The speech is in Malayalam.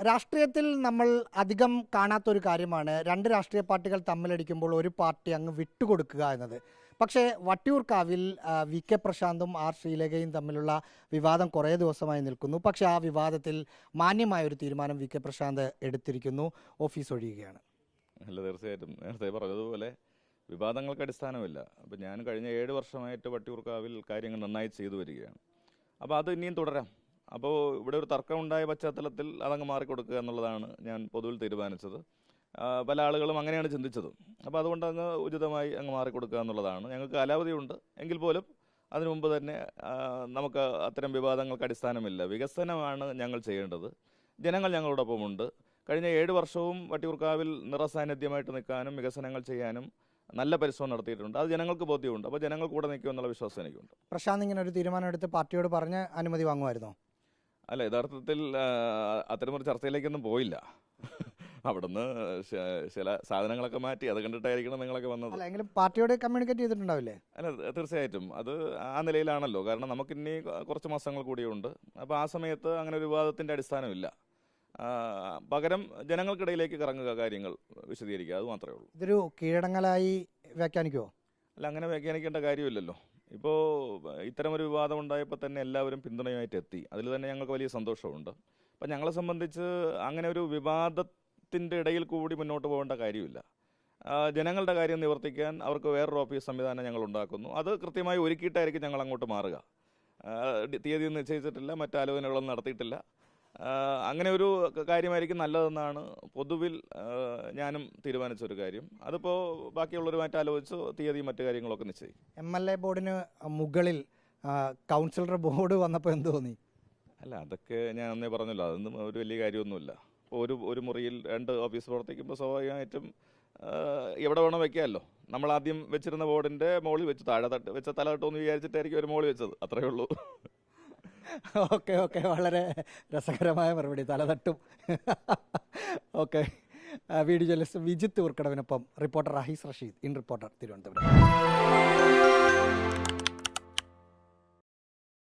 രാഷ്ട്രീയത്തിൽ നമ്മൾ അധികം കാണാത്തൊരു കാര്യമാണ് രണ്ട് രാഷ്ട്രീയ പാർട്ടികൾ തമ്മിലടിക്കുമ്പോൾ ഒരു പാർട്ടി അങ്ങ് വിട്ടുകൊടുക്കുക എന്നത്. പക്ഷേ വട്ടിയൂർക്കാവിൽ വി കെ പ്രശാന്തും ആർ ശ്രീലേഖയും തമ്മിലുള്ള വിവാദം കുറേ ദിവസമായി നിൽക്കുന്നു. പക്ഷേ ആ വിവാദത്തിൽ മാന്യമായൊരു തീരുമാനം വി കെ പ്രശാന്ത് എടുത്തിരിക്കുന്നു. ഓഫീസ് ഒഴിയുകയാണ്. അല്ല, തീർച്ചയായിട്ടും നേരത്തെ പറഞ്ഞതുപോലെ വിവാദങ്ങൾക്ക് അടിസ്ഥാനമില്ല. അപ്പോൾ ഞാൻ കഴിഞ്ഞ 7 വർഷമായിട്ട് വട്ടിയൂർക്കാവിൽ കാര്യങ്ങൾ നന്നായി ചെയ്തു വരികയാണ്. അപ്പോൾ അത് ഇനിയും തുടരാം. അപ്പോൾ ഇവിടെ ഒരു തർക്കമുണ്ടായ പശ്ചാത്തലത്തിൽ അതങ്ങ് മാറിക്കൊടുക്കുക എന്നുള്ളതാണ് ഞാൻ പൊതുവിൽ തീരുമാനിച്ചത്. പല ആളുകളും അങ്ങനെയാണ് ചിന്തിച്ചത്. അപ്പോൾ അതുകൊണ്ട് അങ്ങ് ഉചിതമായി അങ്ങ് മാറിക്കൊടുക്കുക എന്നുള്ളതാണ്. ഞങ്ങൾക്ക് കാലാവധിയുണ്ട് എങ്കിൽ പോലും അതിനു മുമ്പ് തന്നെ നമുക്ക് അത്തരം വിവാദങ്ങൾക്ക് അടിസ്ഥാനമില്ല. വികസനമാണ് ഞങ്ങൾ ചെയ്യേണ്ടത്. ജനങ്ങൾ ഞങ്ങളോടൊപ്പമുണ്ട്. കഴിഞ്ഞ 7 വർഷവും വട്ടിയൂർക്കാവിൽ നിറസാന്നിധ്യമായിട്ട് നിൽക്കാനും വികസനങ്ങൾ ചെയ്യാനും നല്ല പരിശ്രമം നടത്തിയിട്ടുണ്ട്. അത് ജനങ്ങൾക്ക് ബോധ്യമുണ്ട്. അപ്പോൾ ജനങ്ങൾ കൂടെ നിൽക്കുമെന്നുള്ള വിശ്വാസം എനിക്കുണ്ട്. പ്രശാന്ത് ഇങ്ങനെ ഒരു തീരുമാനം എടുത്ത് പാർട്ടിയോട് പറഞ്ഞ് അനുമതി വാങ്ങുമായിരുന്നോ? അല്ല, യഥാർത്ഥത്തിൽ അത്തരമൊരു ചർച്ചയിലേക്കൊന്നും പോയില്ല. അവിടുന്ന് ചില സാധനങ്ങളൊക്കെ മാറ്റി, അത് കണ്ടിട്ടായിരിക്കണം നിങ്ങളൊക്കെ വന്നത്. എങ്കിലും പാർട്ടിയോട് കമ്മ്യൂണിക്കേറ്റ് ചെയ്തിട്ടുണ്ടാവില്ലേ? അല്ല, തീർച്ചയായിട്ടും അത് ആ നിലയിലാണല്ലോ. കാരണം നമുക്കിനി കുറച്ച് മാസങ്ങൾ കൂടിയുണ്ട്. അപ്പോൾ ആ സമയത്ത് അങ്ങനെ ഒരു വിവാദത്തിൻ്റെ അടിസ്ഥാനമില്ല. പകരം ജനങ്ങൾക്കിടയിലേക്ക് കറങ്ങുക, കാര്യങ്ങൾ വിശദീകരിക്കുക, അത് മാത്രമേ ഉള്ളൂ. ഇതൊരു കീഴടങ്ങലായി വ്യാഖ്യാനിക്കുമോ? അല്ല, അങ്ങനെ വ്യാഖ്യാനിക്കേണ്ട കാര്യമില്ലല്ലോ. ഇപ്പോൾ ഇത്തരമൊരു വിവാദം ഉണ്ടായപ്പോൾ തന്നെ എല്ലാവരും പിന്തുണയുമായിട്ട് എത്തി. അതിൽ തന്നെ ഞങ്ങൾക്ക് വലിയ സന്തോഷമുണ്ട്. അപ്പം ഞങ്ങളെ സംബന്ധിച്ച് അങ്ങനെ ഒരു വിവാദത്തിൻ്റെ ഇടയിൽ കൂടി മുന്നോട്ട് പോകേണ്ട കാര്യമില്ല. ജനങ്ങളുടെ കാര്യം നിവർത്തിക്കാൻ അവർക്ക് വേറൊരു ഓഫീസ് സംവിധാനം ഞങ്ങൾ ഉണ്ടാക്കുന്നു. അത് കൃത്യമായി ഒരുക്കിയിട്ടായിരിക്കും ഞങ്ങൾ അങ്ങോട്ട് മാറുക. തീയതി നിശ്ചയിച്ചിട്ടില്ല, മറ്റാലോചനകളൊന്നും നടത്തിയിട്ടില്ല. അങ്ങനെ ഒരു കാര്യമായിരിക്കും നല്ലതെന്നാണ് പൊതുവിൽ ഞാനും തീരുമാനിച്ചൊരു കാര്യം. അതിപ്പോൾ ബാക്കിയുള്ളവരുമായിട്ട് ആലോചിച്ച് തീയതിയും മറ്റു കാര്യങ്ങളൊക്കെ നിശ്ചയിക്കും. MLA ബോർഡിന് മുകളിൽ കൗൺസിലർ ബോർഡ് വന്നപ്പോൾ എന്ത് തോന്നി? അല്ല, അതൊക്കെ ഞാൻ അന്നേ പറഞ്ഞല്ലോ, അതൊന്നും ഒരു വലിയ കാര്യമൊന്നുമില്ല. ഇപ്പോൾ ഒരു മുറിയിൽ 2 ഓഫീസ് പ്രവർത്തിക്കുമ്പോൾ സ്വാഭാവികമായിട്ടും എവിടെ വേണം വെക്കാമല്ലോ. നമ്മൾ ആദ്യം വെച്ചിരുന്ന ബോർഡിൻ്റെ മുകളിൽ വെച്ച്, താഴെ വെച്ച തലകെട്ടോന്ന് വിചാരിച്ചിട്ടായിരിക്കും ഒരു മുകളിൽ വെച്ചത്. അത്രയേ ഉള്ളൂ. ഓക്കെ, വളരെ രസകരമായ മറുപടി. തലതട്ടും. ഓക്കെ. വീഡിയോ ജേർണലിസ്റ്റ് വിജിത്ത് ഉർക്കടവിനൊപ്പം reporter Rahees Rasheed, in reporter, Thiruvananthapuram.